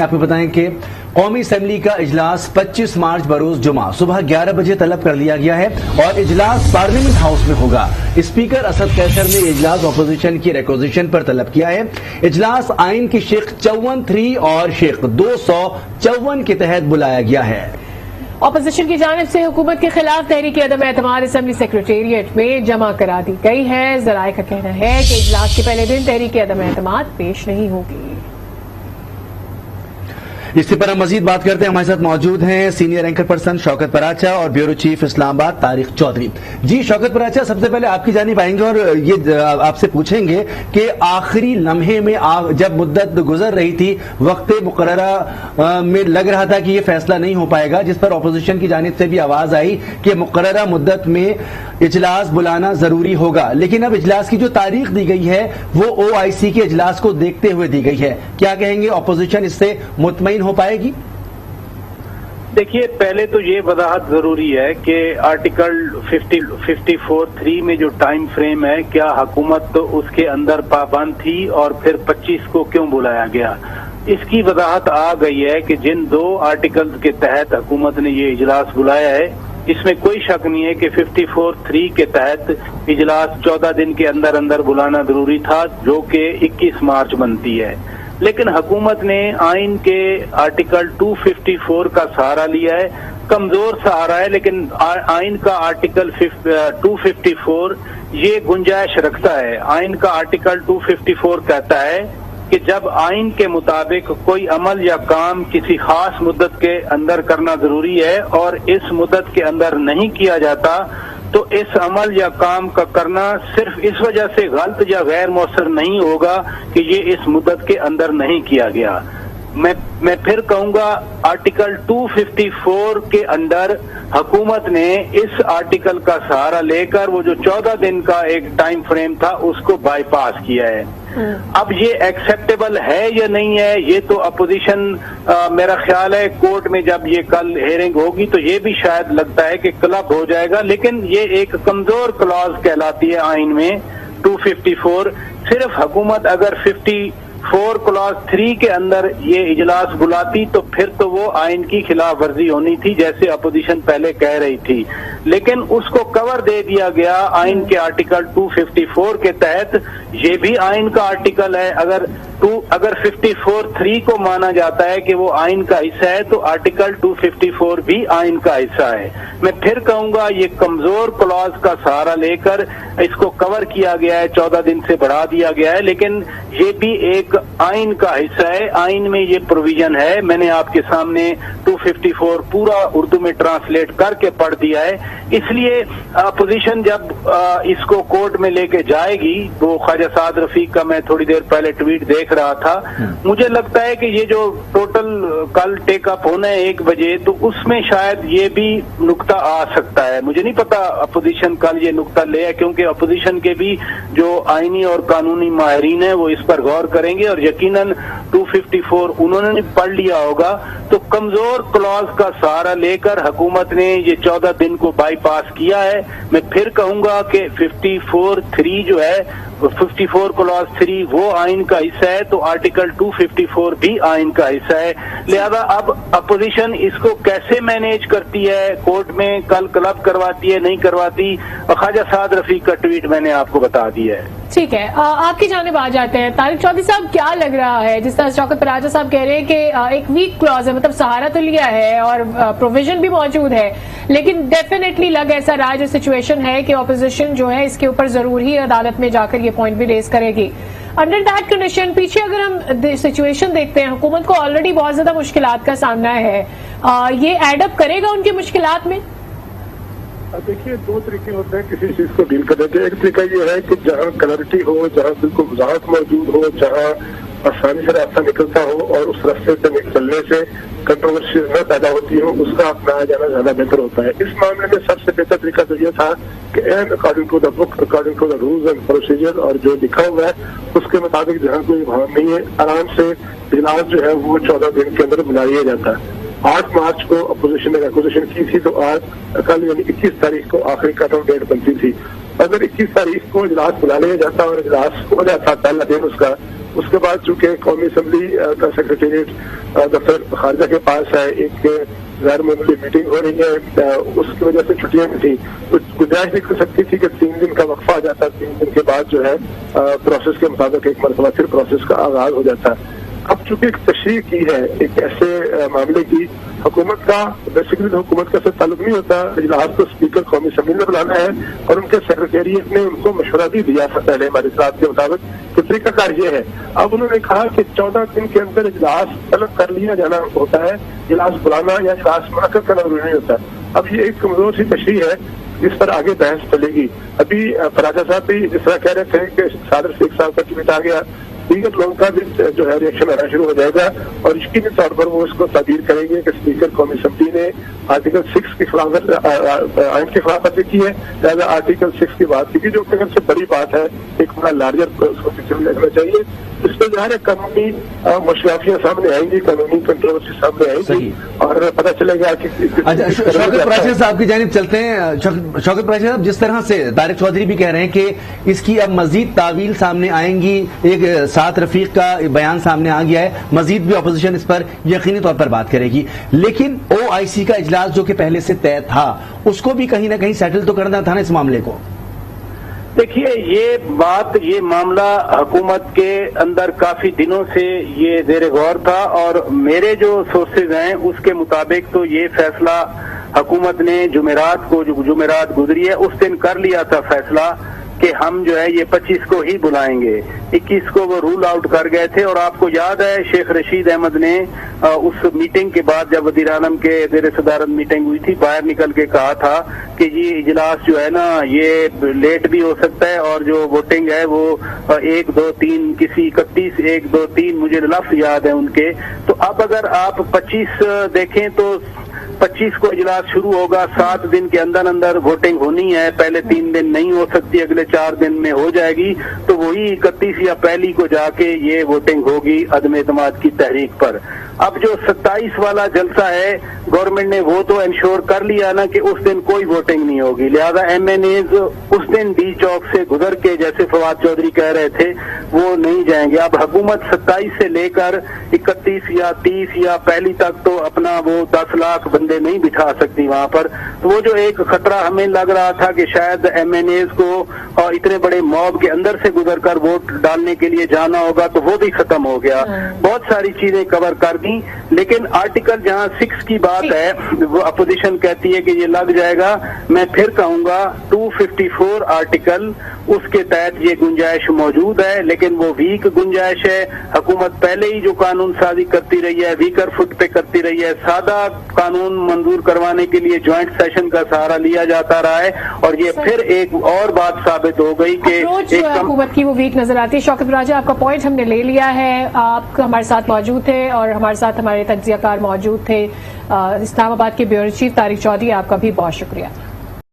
آپ کو بتائیں کہ قومی اسمبلی کا اجلاس 25 مارچ بروز جمعہ صبح 11 بجے طلب کر لیا گیا ہے اور اجلاس پارلیمنٹ ہاؤس میں ہوگا۔ اسپیکر اسد قیصر نے اجلاس اپوزیشن کی ریکوزیشن پر طلب کیا ہے۔ اجلاس آئین کی شق 54(3) اور شق 254 کے تحت بلایا گیا ہے۔ اپوزیشن کی جانب سے حکومت کے خلاف تحریک عدم اعتماد اسمبلی سیکریٹریٹ میں جمع کرا دی گئی ہے۔ ذرائع کا کہنا ہے کہ اجلاس کے پہلے دن تحریک عدم اعتماد پیش نہیں ہوگی۔ اس پر ہم مزید بات کرتے ہیں۔ ہمارے ساتھ موجود ہیں سینئر اینکر پرسن شوکت پراچا اور بیورو چیف اسلام آباد طارق چودھری۔ جی شوکت پراچا، سب سے پہلے آپ کی جانب آئیں گے اور یہ آپ سے پوچھیں گے کہ آخری لمحے میں جب مدت گزر رہی تھی، وقت مقررہ میں لگ رہا تھا کہ یہ فیصلہ نہیں ہو پائے گا، جس پر اپوزیشن کی جانب سے بھی آواز آئی کہ مقررہ مدت میں اجلاس بلانا ضروری ہوگا، لیکن اب اجلاس کی جو تاریخ دی گئی ہے وہ OIC کے اجلاس کو دیکھتے ہوئے دی گئی ہے۔ کیا کہیں گے، اپوزیشن اس سے مطمئن ہو پائے گی؟ دیکھیے، پہلے تو یہ وضاحت ضروری ہے کہ آرٹیکل 54(3) میں جو ٹائم فریم ہے، کیا حکومت تو اس کے اندر پابند تھی اور پھر 25 کو کیوں بلایا گیا؟ اس کی وضاحت آ گئی ہے کہ جن دو آرٹیکلز کے تحت حکومت نے یہ اجلاس بلایا ہے، اس میں کوئی شک نہیں ہے کہ 54(3) کے تحت اجلاس 14 دن کے اندر اندر بلانا ضروری تھا، جو کہ 21 مارچ بنتی ہے۔ لیکن حکومت نے آئین کے آرٹیکل 254 کا سہارا لیا ہے، کمزور سہارا ہے، لیکن آئین کا آرٹیکل 254 یہ گنجائش رکھتا ہے۔ آئین کا آرٹیکل 254 کہتا ہے کہ جب آئین کے مطابق کوئی عمل یا کام کسی خاص مدت کے اندر کرنا ضروری ہے اور اس مدت کے اندر نہیں کیا جاتا، تو اس عمل یا کام کا کرنا صرف اس وجہ سے غلط یا غیر مؤثر نہیں ہوگا کہ یہ اس مدت کے اندر نہیں کیا گیا۔ میں پھر کہوں گا، آرٹیکل 254 کے انڈر حکومت نے اس آرٹیکل کا سہارا لے کر وہ جو 14 دن کا ایک ٹائم فریم تھا اس کو بائی پاس کیا ہے۔ اب یہ ایکسیپٹیبل ہے یا نہیں ہے، یہ تو اپوزیشن میرا خیال ہے کورٹ میں جب یہ کل ہیئرنگ ہوگی تو یہ بھی شاید لگتا ہے کہ کلب ہو جائے گا، لیکن یہ ایک کمزور کلاز کہلاتی ہے آئین میں 254۔ صرف حکومت اگر 54 کلاز 3 کے اندر یہ اجلاس بلاتی تو پھر تو وہ آئین کی خلاف ورزی ہونی تھی، جیسے اپوزیشن پہلے کہہ رہی تھی، لیکن اس کو کور دے دیا گیا آئین کے آرٹیکل 254 کے تحت۔ یہ بھی آئین کا آرٹیکل ہے، اگر 54(3) کو مانا جاتا ہے کہ وہ آئین کا حصہ ہے تو آرٹیکل 254 بھی آئین کا حصہ ہے۔ میں پھر کہوں گا، یہ کمزور کلاز کا سہارا لے کر اس کو کور کیا گیا ہے، 14 دن سے بڑھا دیا گیا ہے، لیکن یہ بھی ایک آئین کا حصہ ہے۔ آئین میں یہ پروویژن ہے، میں نے آپ کے سامنے 254 پورا اردو میں ٹرانسلیٹ کر کے پڑھ دیا ہے۔ اس لیے اپوزیشن جب اس کو کورٹ میں لے کے جائے گی، وہ خواجہ سعد رفیق کا میں تھوڑی دیر پہلے ٹویٹ دیکھ رہا تھا، مجھے لگتا ہے کہ یہ جو ٹوٹل کل ٹیک اپ ہونا ہے 1 بجے، تو اس میں شاید یہ بھی نقطہ آ سکتا ہے۔ مجھے نہیں پتا اپوزیشن کل یہ نقطہ لے ہے، کیونکہ اپوزیشن کے بھی جو آئینی اور قانونی ماہرین ہیں وہ اس پر غور کریں گے اور یقیناً 254 انہوں نے پڑھ لیا ہوگا۔ تو کمزور کلاز کا سہارا لے کر حکومت نے یہ 14 دن کو بائی پاس کیا ہے۔ میں پھر کہوں گا کہ 54(3) جو ہے، 54 کلاز 3 وہ آئین کا حصہ ہے، تو آرٹیکل 254 بھی آئین کا حصہ ہے۔ لہذا اب اپوزیشن اس کو کیسے مینیج کرتی ہے، کورٹ میں کل کلب کرواتی ہے نہیں کرواتی، خواجہ سعد رفیق کا ٹویٹ میں نے آپ کو بتا دیا ہے۔ ٹھیک ہے، آپ کی جانب آ جاتے ہیں۔ طارق چودھری صاحب، کیا لگ رہا ہے، جس طرح شوکت پراچا صاحب کہہ رہے ہیں کہ ایک ویک کلاز ہے، مطلب سہارا تو لیا ہے اور پروویژن بھی موجود ہے، لیکن ڈیفینیٹلی لگ ایسا رہا ہے جو سچویشن ہے کہ اپوزیشن جو ہے اس کے اوپر ضرور ہی عدالت میں جا کر یہ پوائنٹ بھی ریز کرے گی۔ انڈر دیٹ کنڈیشن پیچھے اگر ہم سچویشن دیکھتے ہیں، حکومت کو آلریڈی بہت زیادہ مشکلات کا سامنا ہے، یہ ایڈ اپ کرے گا ان کی مشکلات میں؟ دیکھیے، 2 طریقے ہوتے ہیں کسی چیز کو ڈیل کرنے کے۔ ایک طریقہ یہ ہے کہ جہاں کلیئرٹی ہو، جہاں بالکل وضاحت موجود ہو، جہاں آسانی سے راستہ نکلتا ہو اور اس راستے سے چلنے سے کنٹروورسی نہ پیدا ہوتی ہو، اس کا اپنایا جانا زیادہ بہتر ہوتا ہے۔ اس معاملے میں سب سے بہتر طریقہ تو یہ تھا کہ according to the book, according to the rules and procedure, اور جو لکھا ہوا ہے اس کے مطابق جہاں کوئی ابہام نہیں ہے، آرام سے اجلاس جو ہے وہ 14 دن کے اندر بنا لیا جاتا ہے۔ 8 مارچ کو اپوزیشن نے ریکوزیشن کی تھی، تو آج کل یعنی 21 تاریخ کو آخری کٹ آؤٹ ڈیٹ بنتی تھی۔ اگر 21 تاریخ کو اجلاس بلا لیا جاتا اور اجلاس ہو جاتا پہلا دن اس کا، اس کے بعد چونکہ قومی اسمبلی کا سیکریٹریٹ دفتر خارجہ کے پاس ہے، ایک غیر معمولی میٹنگ ہو رہی ہے، اس کی وجہ سے چھٹیاں بھی تھیں، تو گنجائش نہیں کر سکتی تھی کہ 3 دن کا وقفہ آ جاتا، 3 دن کے بعد جو ہے پروسیس کے مطابق ایک مرتبہ پھر پروسیس کا آغاز ہو جاتا ہے۔ اب چونکہ ایک تشریح کی ہے ایک ایسے معاملے کی، حکومت کا بیسیکلی حکومت کا سے تعلق نہیں ہوتا، اجلاس کو اسپیکر قومی اسمبلی نے بلانا ہے اور ان کے سیکریٹریٹ نے ان کو مشورہ بھی دیا تھا پہلے ہمارے اطلاعات کے مطابق کہ طریقہ کار یہ ہے۔ اب انہوں نے کہا کہ 14 دن کے اندر اجلاس طلب کر لیا جانا ہوتا ہے، اجلاس بلانا یا اجلاس منعقد کرنا ضروری نہیں ہوتا۔ اب یہ ایک کمزور سی تشریح ہے جس پر آگے بحث چلے گی۔ ابھی پراجا صاحب بھی جس طرح کہہ رہے تھے کہ صادر سے 1 سال کا ٹویٹ آ گیا، دیگر لوگوں کا بھی جو ہے ریئیکشن آنا شروع ہو جائے گا اور یقینی طور پر وہ اس کو تعبیر کریں گے کہ اسپیکر قومی اسمبلی نے آرٹیکل 6 کی خلاف آئین کی خلاف ورزی کی ہے، لہٰذا آرٹیکل 6 کی بات کی جو کہ سب سے بڑی بات ہے، ایک بڑا لارجر اس کو پیچھے رکھنا چاہیے۔ اس پہ ظاہر ہے قانونی مشکلاتیاں سامنے آئیں گی، قانونی کنٹروورسی سامنے آئیں گی اور پتہ چلے گا کہ شوکت پراچا صاحب کی جانب چلتے ہیں۔ شوکت پراچا صاحب، جس طرح سے طارق چودھری بھی کہہ رہے ہیں کہ اس کی اب مزید تعویل سامنے آئیں گی، ایک 7 رفیق کا بیان سامنے آ گیا ہے، مزید بھی اپوزیشن اس پر یقینی طور پر بات کرے گی، لیکن OIC کا اجلاس جو کہ پہلے سے طے تھا اس کو بھی کہیں نہ کہیں سیٹل تو کرنا تھا نا اس معاملے کو۔ دیکھیے یہ معاملہ حکومت کے اندر کافی دنوں سے یہ زیر غور تھا اور میرے جو سورسز ہیں اس کے مطابق تو یہ فیصلہ حکومت نے جمعرات گزری ہے اس دن کر لیا تھا فیصلہ کہ ہم جو ہے یہ 25 کو ہی بلائیں گے، 21 کو وہ رول آؤٹ کر گئے تھے۔ اور آپ کو یاد ہے شیخ رشید احمد نے اس میٹنگ کے بعد جب وزیر اعظم کے زیر صدارت میٹنگ ہوئی تھی باہر نکل کے کہا تھا کہ یہ اجلاس جو ہے نا یہ لیٹ بھی ہو سکتا ہے اور جو ووٹنگ ہے وہ 1 2 3 کسی 31 1 2 3 مجھے لفظ یاد ہے ان کے۔ تو اب اگر آپ 25 دیکھیں تو 25 کو اجلاس شروع ہوگا، 7 دن کے اندر ووٹنگ ہونی ہے، پہلے 3 دن نہیں ہو سکتی، اگلے 4 دن میں ہو جائے گی، تو وہی 31 یا پہلی کو جا کے یہ ووٹنگ ہوگی عدم اعتماد کی تحریک پر۔ اب جو 27 والا جلسہ ہے گورنمنٹ نے وہ تو انشور کر لیا نا کہ اس دن کوئی ووٹنگ نہیں ہوگی، لہذا MNAs اس دن ڈی چوک سے گزر کے جیسے فواد چودھری کہہ رہے تھے وہ نہیں جائیں گے۔ اب حکومت 27 سے لے کر 31 یا 30 یا پہلی تک تو اپنا وہ 10 لاکھ بندے نہیں بٹھا سکتی وہاں پر، تو وہ جو ایک خطرہ ہمیں لگ رہا تھا کہ شاید MNAs کو اور اتنے بڑے موب کے اندر سے گزر کر ووٹ ڈالنے کے لیے جانا ہوگا تو وہ بھی ختم ہو گیا۔ بہت ساری چیزیں کور کر دی، لیکن آرٹیکل جہاں 6 کی بات ہے وہ اپوزیشن کہتی ہے کہ یہ لگ جائے گا، میں پھر کہوں گا 254 آرٹیکل اس کے تحت یہ گنجائش موجود ہے، لیکن وہ ویک گنجائش ہے۔ حکومت پہلے ہی جو قانون سازی کرتی رہی ہے ویکر فٹ پہ کرتی رہی ہے، سادہ قانون منظور کروانے کے لیے جوائنٹ سیشن کا سہارا لیا جاتا رہا ہے اور یہ پھر ایک اور بات ثابت ہو گئی کہ حکومت کی وہ ویک نظر آتی ہے۔ شوکت پراچا آپ کا پوائنٹ ہم نے لے لیا ہے، آپ ہمارے ساتھ موجود تھے اور ہمارے ساتھ ہمارے تجزیہ کار موجود تھے۔ اسلام آباد کے بیورو چیف طارق چودھری، آپ کا بھی بہت شکریہ۔